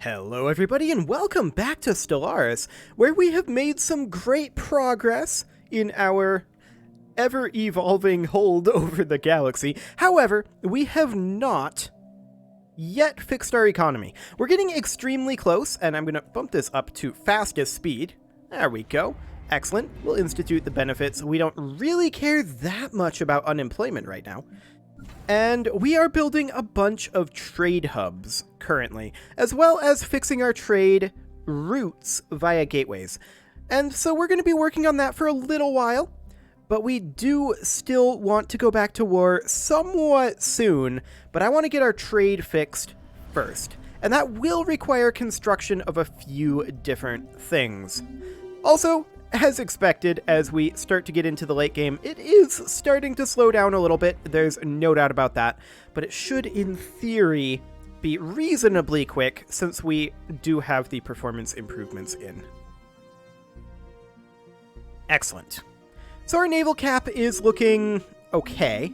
Hello everybody and welcome back to Stellaris, where we have made some great progress in our ever-evolving hold over the galaxy. However, we have not yet fixed our economy. We're getting extremely close, and I'm going to bump this up to fastest speed. There we go. Excellent. We'll institute the benefits. We don't really care that much about unemployment right now. And we are building a bunch of trade hubs currently, as well as fixing our trade routes via gateways. And so we're going to be working on that for a little while, but we do still want to go back to war somewhat soon, but I want to get our trade fixed first. And that will require construction of a few different things. Also, as expected, as we start to get into the late game, it is starting to slow down a little bit, there's no doubt about that, but it should, in theory, be reasonably quick since we do have the performance improvements in. Excellent. So our naval cap is looking okay.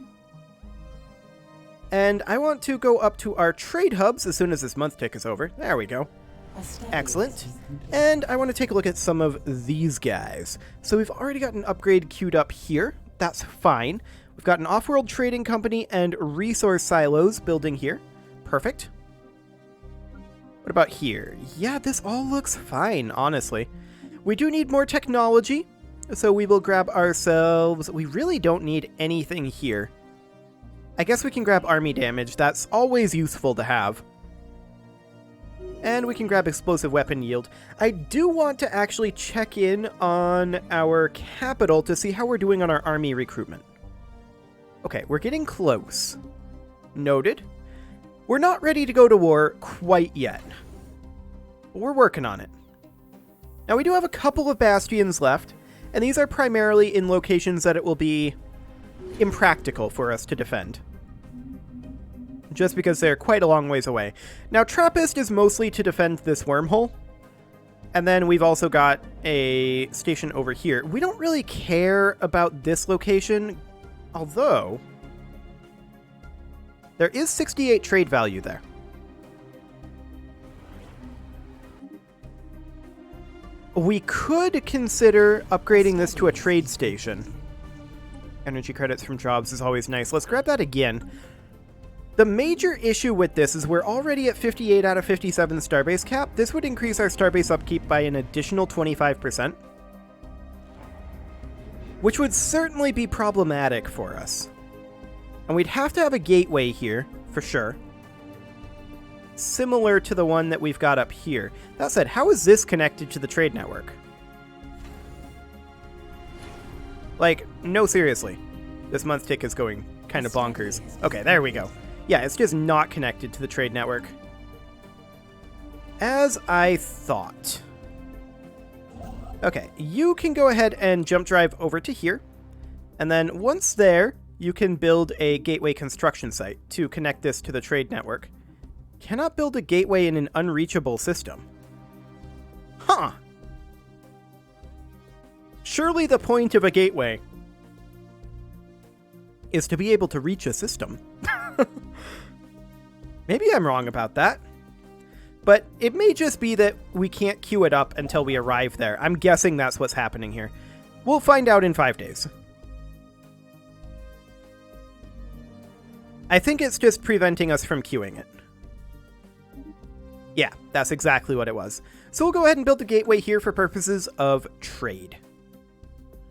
And I want to go up to our trade hubs as soon as this month tick is over. There we go. Excellent. And I want to take a look at some of these guys. So we've already got an upgrade queued up here. That's fine. We've got an off-world trading company and resource silos building here. Perfect. What about here? Yeah, this all looks fine, honestly. We do need more technology, so we will grab ourselves... We really don't need anything here. I guess we can grab army damage. That's always useful to have. And we can grab explosive weapon yield. I do want to actually check in on our capital to see how we're doing on our army recruitment. Okay, we're getting close. Noted. We're not ready to go to war quite yet. But we're working on it. Now we do have a couple of bastions left, and these are primarily in locations that it will be impractical for us to defend. Just because they're quite a long ways away. Now, Trappist is mostly to defend this wormhole. And then we've also got a station over here. We don't really care about this location, although there is 68 trade value there. We could consider upgrading this to a trade station. Energy credits from jobs is always nice. Let's grab that again. The major issue with this is we're already at 58 out of 57 starbase cap. This would increase our starbase upkeep by an additional 25%, which would certainly be problematic for us. And we'd have to have a gateway here, for sure, similar to the one that we've got up here. That said, how is this connected to the trade network? Like, no, seriously. This month tick is going kind of bonkers. Okay, there we go. Yeah, it's just not connected to the trade network. As I thought. Okay, you can go ahead and jump drive over to here. And then once there, you can build a gateway construction site to connect this to the trade network. Cannot build a gateway in an unreachable system. Huh. Surely the point of a gateway is to be able to reach a system. Maybe I'm wrong about that. But it may just be that we can't queue it up until we arrive there. I'm guessing that's what's happening here. We'll find out in 5 days. I think it's just preventing us from queuing it. Yeah, that's exactly what it was. So we'll go ahead and build the gateway here for purposes of trade.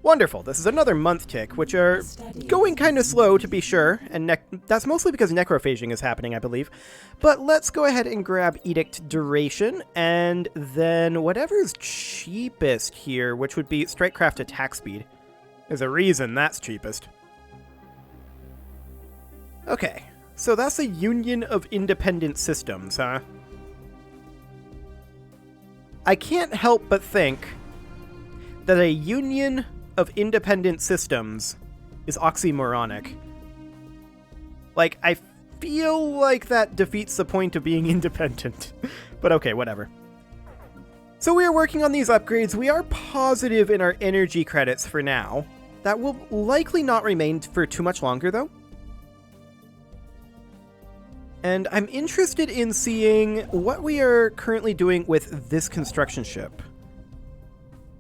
Wonderful. This is another month tick, which are going kind of slow, to be sure, and that's mostly because necrophaging is happening, I believe. But let's go ahead and grab edict duration, and then whatever's cheapest here, which would be strikecraft attack speed. There's a reason that's cheapest. Okay, so that's a union of independent systems, huh? I can't help but think that a union of independent systems is oxymoronic. Like, I feel like that defeats the point of being independent. But okay, whatever. So we are working on these upgrades. We are positive in our energy credits for now. That will likely not remain for too much longer, though. And I'm interested in seeing what we are currently doing with this construction ship.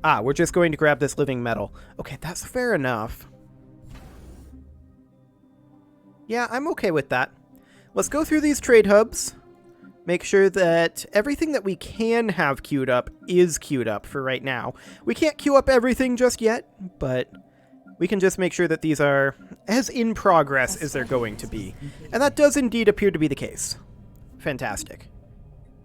Ah, we're just going to grab this living metal. Okay, that's fair enough. Yeah, I'm okay with that. Let's go through these trade hubs. Make sure that everything that we can have queued up is queued up for right now. We can't queue up everything just yet, but we can just make sure that these are as in progress as they're going to be. And that does indeed appear to be the case. Fantastic.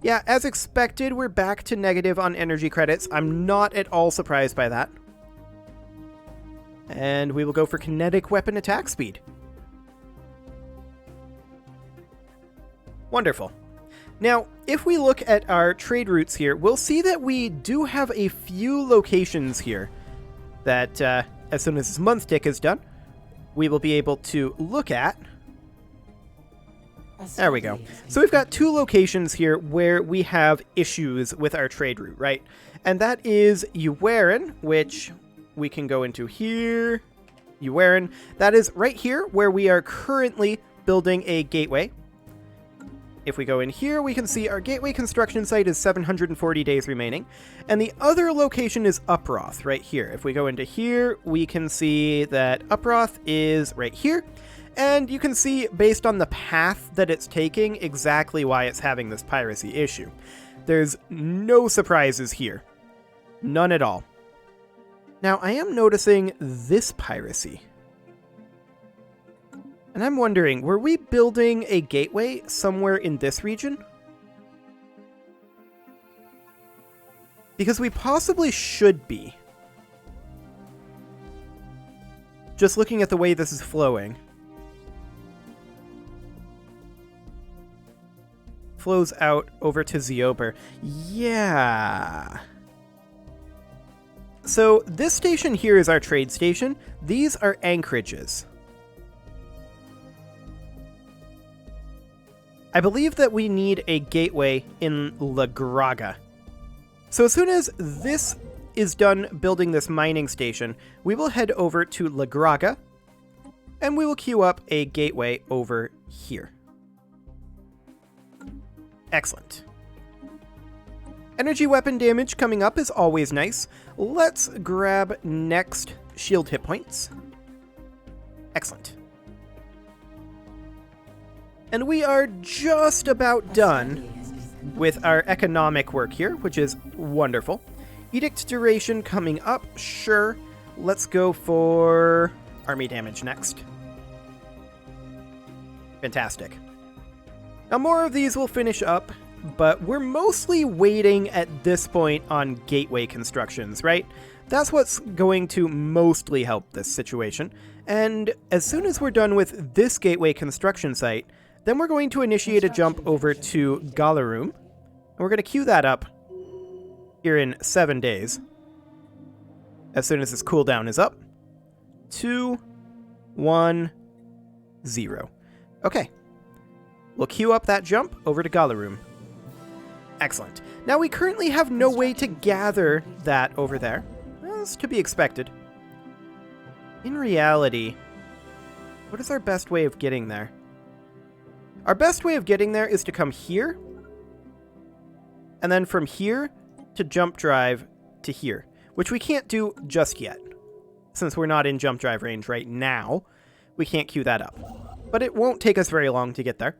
Yeah, as expected, we're back to negative on energy credits. I'm not at all surprised by that. And we will go for kinetic weapon attack speed. Wonderful. Now, if we look at our trade routes here, we'll see that we do have a few locations here that, as soon as this month tick is done, we will be able to look at. There we go. So we've got two locations here where we have issues with our trade route, right? And that is Uwarin, which we can go into here. Uwarin. That is right here where we are currently building a gateway. If we go in here, we can see our gateway construction site is 740 days remaining. And the other location is Uproth, right here. If we go into here, we can see that Uproth is right here. And you can see, based on the path that it's taking, exactly why it's having this piracy issue. There's no surprises here. None at all. Now, I am noticing this piracy. And I'm wondering, were we building a gateway somewhere in this region? Because we possibly should be. Just looking at the way this is flowing. Flows out over to Zeober. Yeah. So this station here is our trade station. These are anchorages. I believe that we need a gateway in La Graga. So as soon as this is done building this mining station, we will head over to La Graga, and we will queue up a gateway over here. Excellent. Energy weapon damage coming up is always nice. Let's grab next shield hit points. Excellent. And we are just about done with our economic work here, which is wonderful. Edict duration coming up, sure. Let's go for army damage next. Fantastic. Now more of these will finish up, but we're mostly waiting at this point on gateway constructions, right? That's what's going to mostly help this situation. And as soon as we're done with this gateway construction site, then we're going to initiate a jump over to Galarum. And we're going to queue that up here in 7 days. As soon as this cooldown is up. 2, 1, 0. Okay. We'll queue up that jump over to Galarum. Excellent. Now we currently have no way to gather that over there. That's to be expected. In reality, what is our best way of getting there? Our best way of getting there is to come here, and then from here to jump drive to here, which we can't do just yet. Since we're not in jump drive range right now, we can't queue that up. But it won't take us very long to get there.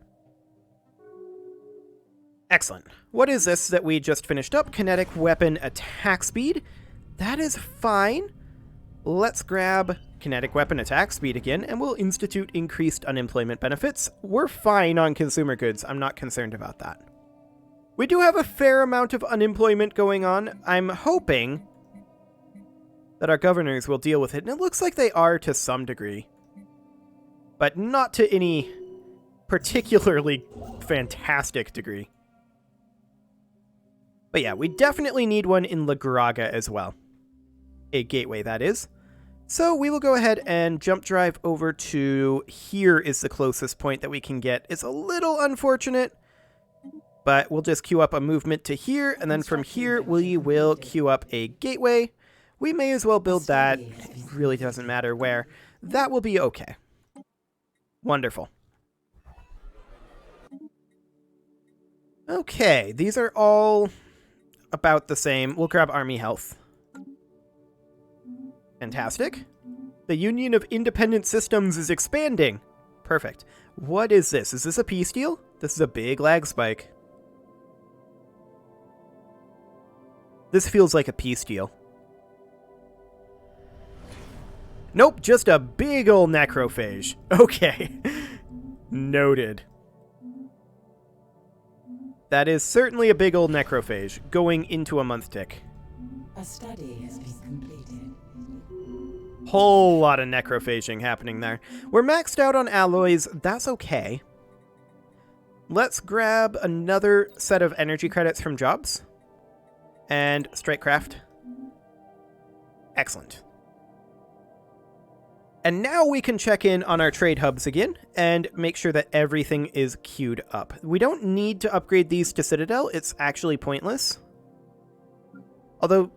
Excellent. What is this that we just finished up? Kinetic weapon attack speed. That is fine. Let's grab kinetic weapon attack speed again, and we'll institute increased unemployment benefits. We're fine on consumer goods. I'm not concerned about that. We do have a fair amount of unemployment going on. I'm hoping that our governors will deal with it, and it looks like they are to some degree. But not to any particularly fantastic degree. But yeah, we definitely need one in La Graga as well. A gateway, that is. So we will go ahead and jump drive over to here is the closest point that we can get. It's a little unfortunate, but we'll just queue up a movement to here, and then from here we will queue up a gateway. We may as well build that. It really doesn't matter where. That will be okay. Wonderful. Okay, these are all about the same. We'll grab army health. Fantastic. The Union of Independent Systems is expanding. Perfect. What is this? Is this a peace deal? This is a big lag spike. This feels like a peace deal. Nope, just a big ol' necrophage. Okay. Noted. That is certainly a big old necrophage going into a month tick. A study has been completed. Whole lot of necrophaging happening there. We're maxed out on alloys. That's okay. Let's grab another set of energy credits from jobs. And Strikecraft. Excellent. And now we can check in on our trade hubs again and make sure that everything is queued up. We don't need to upgrade these to Citadel. It's actually pointless. Although,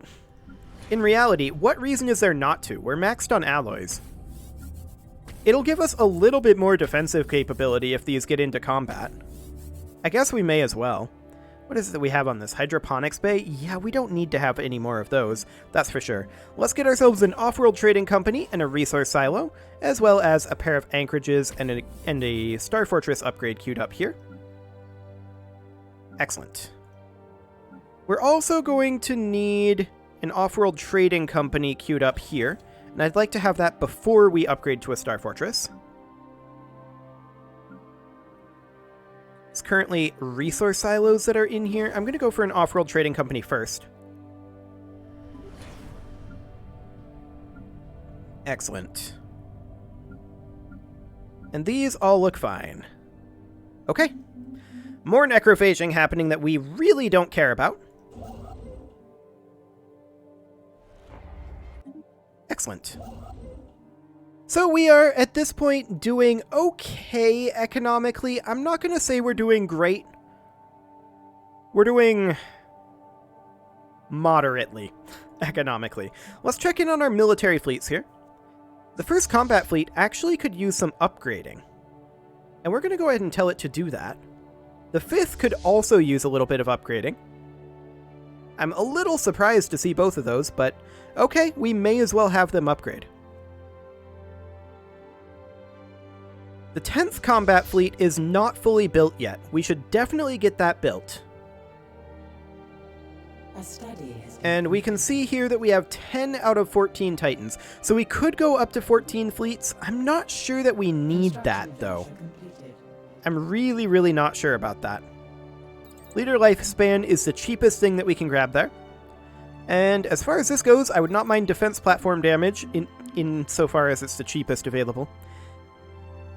in reality, what reason is there not to? We're maxed on alloys. It'll give us a little bit more defensive capability if these get into combat. I guess we may as well. What is it that we have on this? Hydroponics bay? Yeah, we don't need to have any more of those, that's for sure. Let's get ourselves an off-world trading company and a resource silo, as well as a pair of anchorages and a Star Fortress upgrade queued up here. Excellent. We're also going to need an off-world trading company queued up here, and I'd like to have that before we upgrade to a Star Fortress. It's currently resource silos that are in here. I'm going to go for an off-world trading company first. Excellent. And these all look fine. Okay. More necrophaging happening that we really don't care about. Excellent. So we are, at this point, doing okay economically. I'm not going to say we're doing great. We're doing moderately economically. Let's check in on our military fleets here. The first combat fleet actually could use some upgrading. And we're going to go ahead and tell it to do that. The fifth could also use a little bit of upgrading. I'm a little surprised to see both of those, but okay, we may as well have them upgrade. The 10th combat fleet is not fully built yet. We should definitely get that built. And we can see here that we have 10 out of 14 Titans, so we could go up to 14 fleets. I'm not sure that we need that, though. I'm really not sure about that. Leader lifespan is the cheapest thing that we can grab there. And as far as this goes, I would not mind defense platform damage in so far as it's the cheapest available.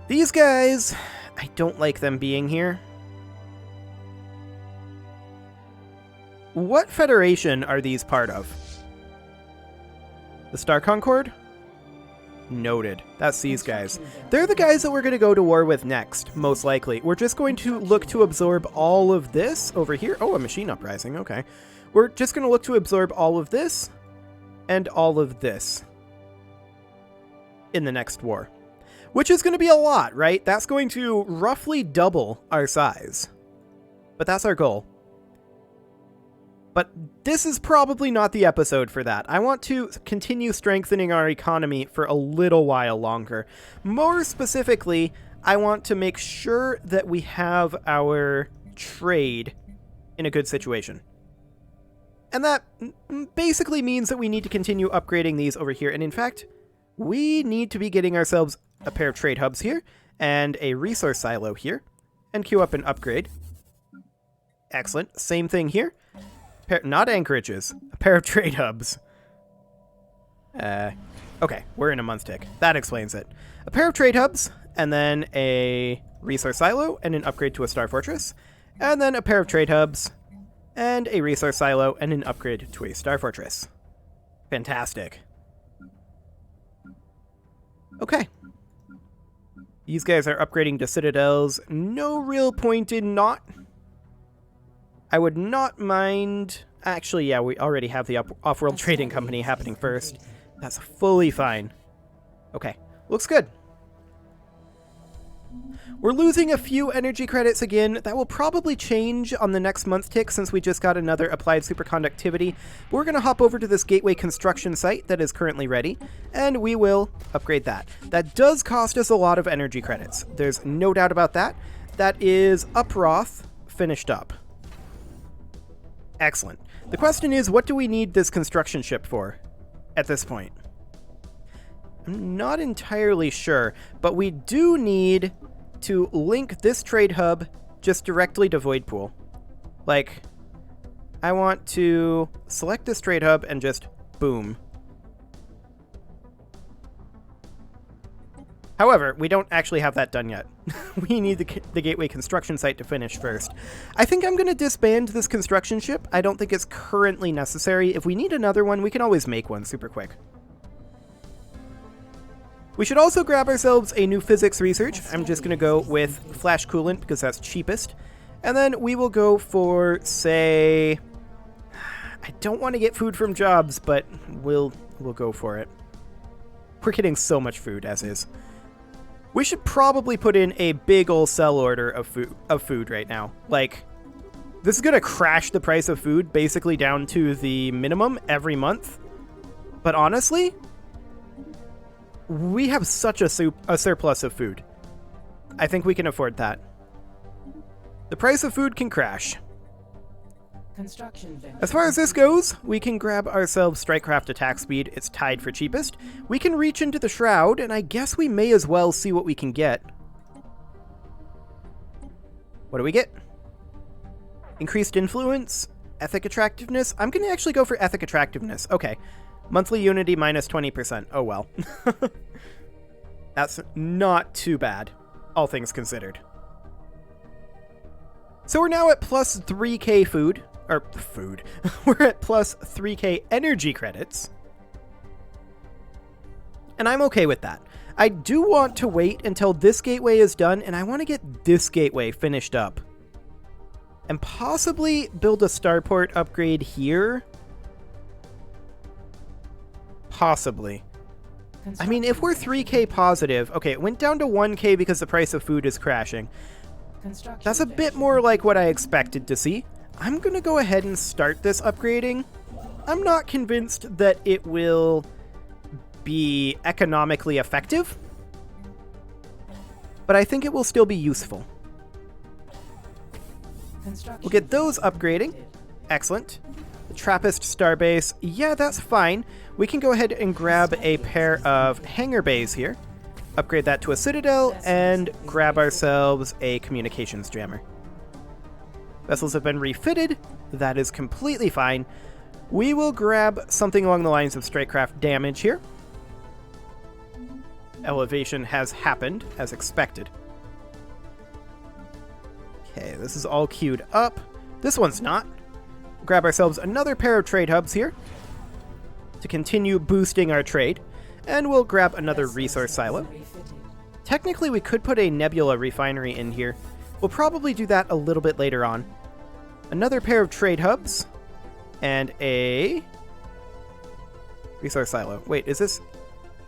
These guys, I don't like them being here. What federation are these part of? The Star Concord? Noted. That's these guys. They're the guys that we're going to go to war with next, most likely. We're just going to look to absorb all of this over here. Oh, a machine uprising. Okay. We're just going to look to absorb all of this and all of this in the next war. Which is going to be a lot, right? That's going to roughly double our size. But that's our goal. But this is probably not the episode for that. I want to continue strengthening our economy for a little while longer. More specifically, I want to make sure that we have our trade in a good situation. And that basically means that we need to continue upgrading these over here. And in fact, we need to be getting ourselves a pair of trade hubs here, and a resource silo here, and queue up an upgrade. Excellent. Same thing here. Not anchorages. A pair of trade hubs. Okay, we're in a month tick. That explains it. A pair of trade hubs, and then a resource silo, and an upgrade to a Star Fortress, and then a pair of trade hubs, and a resource silo, and an upgrade to a Star Fortress. Fantastic. Okay. These guys are upgrading to Citadels. No real point in not. I would not mind... Actually, yeah, we already have the off-world trading company happening first. That's fully fine. Okay, looks good. We're losing a few energy credits again. That will probably change on the next month tick since we just got another applied superconductivity. We're going to hop over to this gateway construction site that is currently ready, and we will upgrade that. That does cost us a lot of energy credits. There's no doubt about that. That is Uproth finished up. Excellent. The question is, what do we need this construction ship for at this point? I'm not entirely sure, but we do need to link this trade hub just directly to Voidpool. Like, I want to select this trade hub and just boom. However, we don't actually have that done yet. We need the gateway construction site to finish first. I think I'm going to disband this construction ship. I don't think it's currently necessary. If we need another one, we can always make one super quick. We should also grab ourselves a new physics research. I'm just going to go with flash coolant because that's cheapest. And then we will go for, say... I don't want to get food from jobs, but we'll go for it. We're getting so much food as is. We should probably put in a big ol' sell order of food right now. Like, this is going to crash the price of food basically down to the minimum every month. But honestly, we have such a surplus of food. I think we can afford that. The price of food can crash. As far as this goes, we can grab ourselves Strikecraft attack speed. It's tied for cheapest. We can reach into the Shroud, and I guess we may as well see what we can get. What do we get? Increased influence, ethic attractiveness. I'm going to actually go for ethic attractiveness. Okay. Monthly unity minus 20%. Oh well. That's not too bad, all things considered. So we're now at plus 3k food. We're at plus 3k energy credits. And I'm okay with that. I do want to wait until this gateway is done, and I want to get this gateway finished up. And possibly build a starport upgrade here. Possibly. I mean, if we're 3k positive... Okay, it went down to 1k because the price of food is crashing. That's a bit more like what I expected to see. I'm going to go ahead and start this upgrading. I'm not convinced that it will be economically effective, but I think it will still be useful. We'll get those upgrading. Excellent. The Trappist Starbase. Yeah, that's fine. We can go ahead and grab a pair of hangar bays here. Upgrade that to a Citadel and grab ourselves a communications jammer. Vessels have been refitted. That is completely fine. We will grab something along the lines of Strikecraft damage here. Elevation has happened, as expected. Okay, this is all queued up. This one's not. Grab ourselves another pair of trade hubs here to continue boosting our trade. And we'll grab another resource silo. Technically, we could put a nebula refinery in here. We'll probably do that a little bit later on. Another pair of trade hubs. And a resource silo. Wait, is this...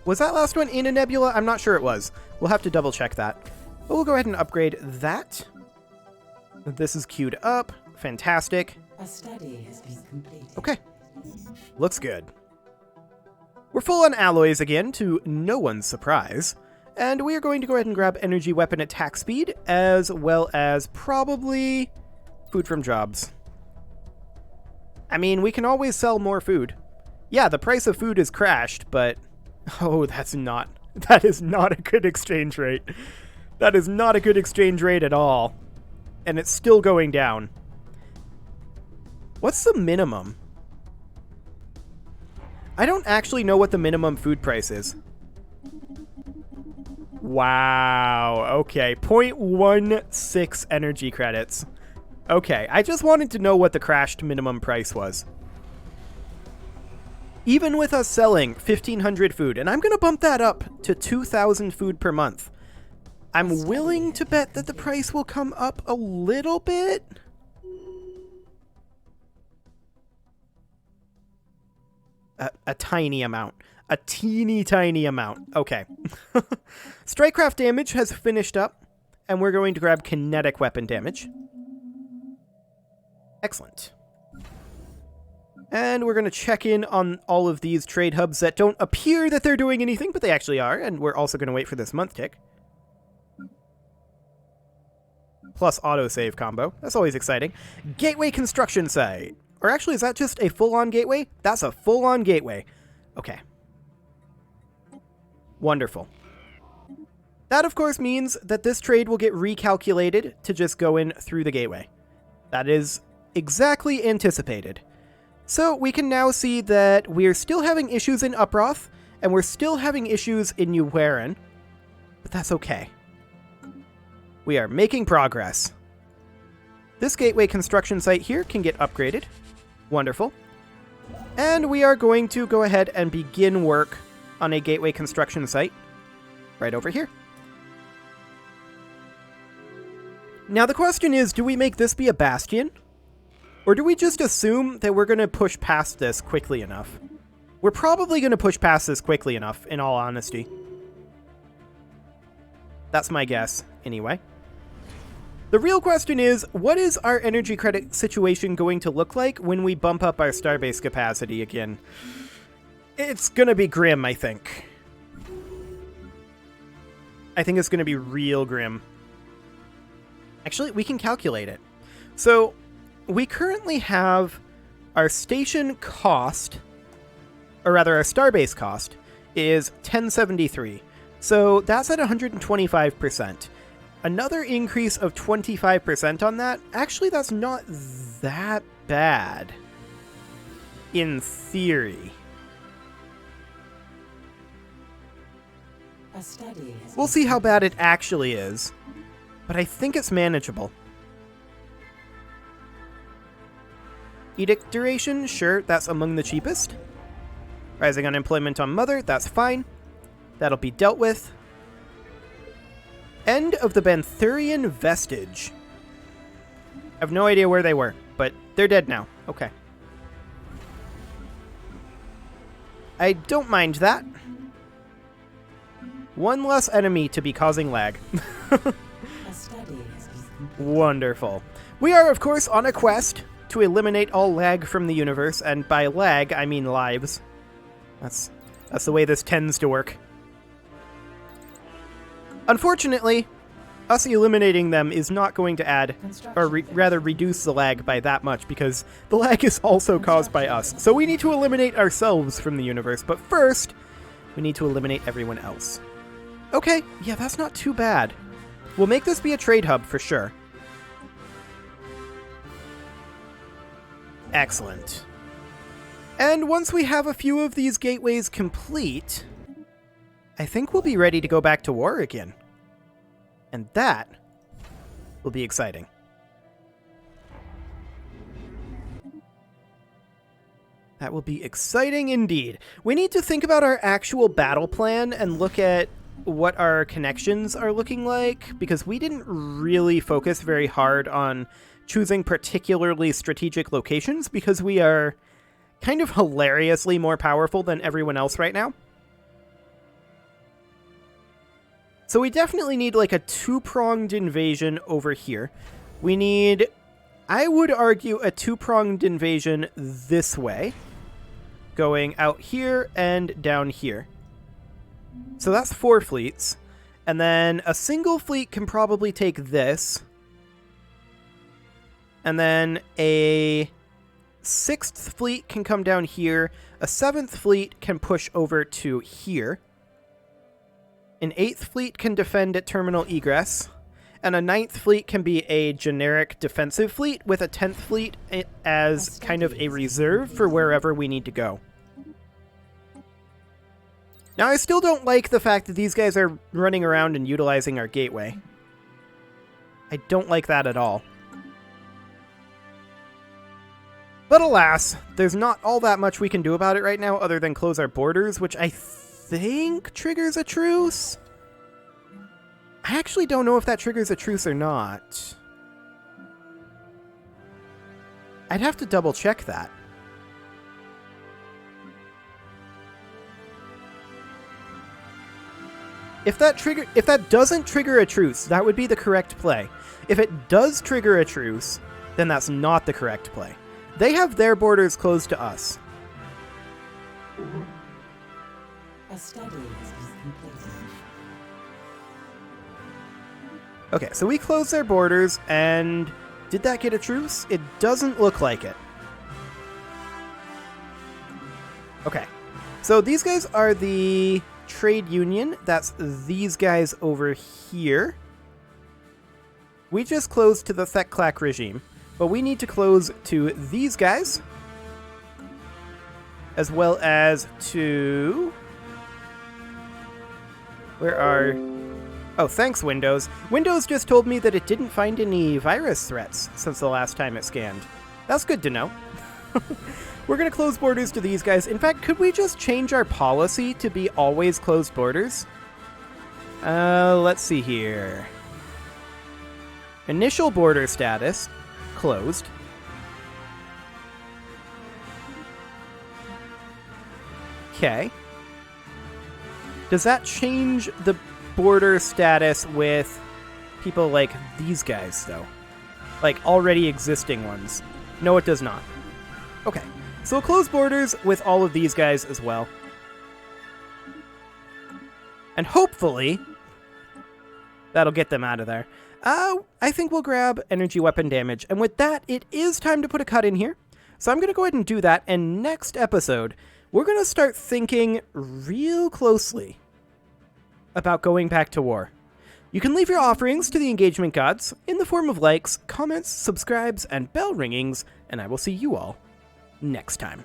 Was that last one in a nebula? I'm not sure it was. We'll have to double check that. But we'll go ahead and upgrade that. This is queued up. Fantastic. A study has been completed. Okay. Looks good. We're full on alloys again, to no one's surprise. And we are going to go ahead and grab energy weapon attack speed, as well as probably food from jobs. I mean, we can always sell more food. Yeah, the price of food is crashed, but... Oh, that is not a good exchange rate. That is not a good exchange rate at all. And it's still going down. What's the minimum? I don't actually know what the minimum food price is. Wow, okay, 0.16 energy credits. Okay, I just wanted to know what the crashed minimum price was. Even with us selling 1,500 food, and I'm going to bump that up to 2,000 food per month. I'm willing to bet that the price will come up a little bit. A tiny amount. A teeny tiny amount. Okay. Strikecraft damage has finished up. and we're going to grab kinetic weapon damage. Excellent. And we're going to check in on all of these trade hubs that don't appear that they're doing anything, but they actually are, and we're also going to wait for this month tick. Plus autosave combo. That's always exciting. Gateway construction site. Or actually, is that just a full-on gateway? That's a full-on gateway. Okay. Wonderful. That, of course, means that this trade will get recalculated to just go in through the gateway. That is exactly anticipated. So we can now see that we're still having issues in Uproth, and we're still having issues in New Waren, but that's okay. We are making progress. This gateway construction site here can get upgraded. Wonderful. And we are going to go ahead and begin work on a gateway construction site right over here. Now the question is, do we make this be a bastion? Or do we just assume that we're going to push past this quickly enough? We're probably going to push past this quickly enough, in all honesty. That's my guess, anyway. The real question is, what is our energy credit situation going to look like when we bump up our starbase capacity again? It's going to be grim, I think. I think it's going to be real grim. Actually, we can calculate it. So, we currently have our station cost, or rather our starbase cost, is 1073. So that's at 125%. Another increase of 25% on that, actually that's not that bad. In theory. A study has We'll see how bad it actually is, but I think it's manageable. Edict duration, sure, that's among the cheapest. Rising unemployment on Mother, that's fine. That'll be dealt with. End of the Banthurian Vestige. I have no idea where they were, but they're dead now. Okay. I don't mind that. One less enemy to be causing lag. a study has been completed. Wonderful. We are, of course, on a quest to eliminate all lag from the universe, and by lag, I mean lives. That's the way this tends to work. Unfortunately, us eliminating them is not going to add, or rather reduce the lag by that much, because the lag is also caused by us. So we need to eliminate ourselves from the universe, but first, we need to eliminate everyone else. Okay, yeah, that's not too bad. We'll make this be a trade hub for sure. Excellent. And once we have a few of these gateways complete, I think we'll be ready to go back to war again. And that will be exciting. That will be exciting indeed. We need to think about our actual battle plan and look at what our connections are looking like, because we didn't really focus very hard on choosing particularly strategic locations, because we are kind of hilariously more powerful than everyone else right now. So we definitely need like a two-pronged invasion over here. We need, I would argue, a two-pronged invasion this way, going out here and down here. So that's 4 fleets. And then a single fleet can probably take this. And then a 6th fleet can come down here. A 7th fleet can push over to here. An 8th fleet can defend at terminal egress. And a 9th fleet can be a generic defensive fleet with a 10th fleet as kind of a reserve for wherever we need to go. Now, I still don't like the fact that these guys are running around and utilizing our gateway. I don't like that at all. But alas, there's not all that much we can do about it right now other than close our borders, which I think triggers a truce? I actually don't know if that triggers a truce or not. I'd have to double check that. If that doesn't trigger a truce, that would be the correct play. If it does trigger a truce, then that's not the correct play. They have their borders closed to us. A study has been completed. Okay, so we closed their borders, and did that get a truce? It doesn't look like it. Okay, so these guys are the trade union. That's these guys over here. We just closed to the Thek-Clack regime, but we need to close to these guys, as well as to... Where are... Oh, thanks, Windows. Windows just told me that it didn't find any virus threats since the last time it scanned. That's good to know. We're going to close borders to these guys. In fact, could we just change our policy to be always closed borders? Let's see here. Initial border status, closed. Okay. Does that change the border status with people like these guys, though? Like, already existing ones? No, it does not. Okay. So we'll close borders with all of these guys as well. And hopefully, that'll get them out of there. I think we'll grab energy weapon damage. And with that, it is time to put a cut in here. So I'm going to go ahead and do that. And next episode, we're going to start thinking real closely about going back to war. You can leave your offerings to the engagement gods in the form of likes, comments, subscribes, and bell ringings. And I will see you all next time.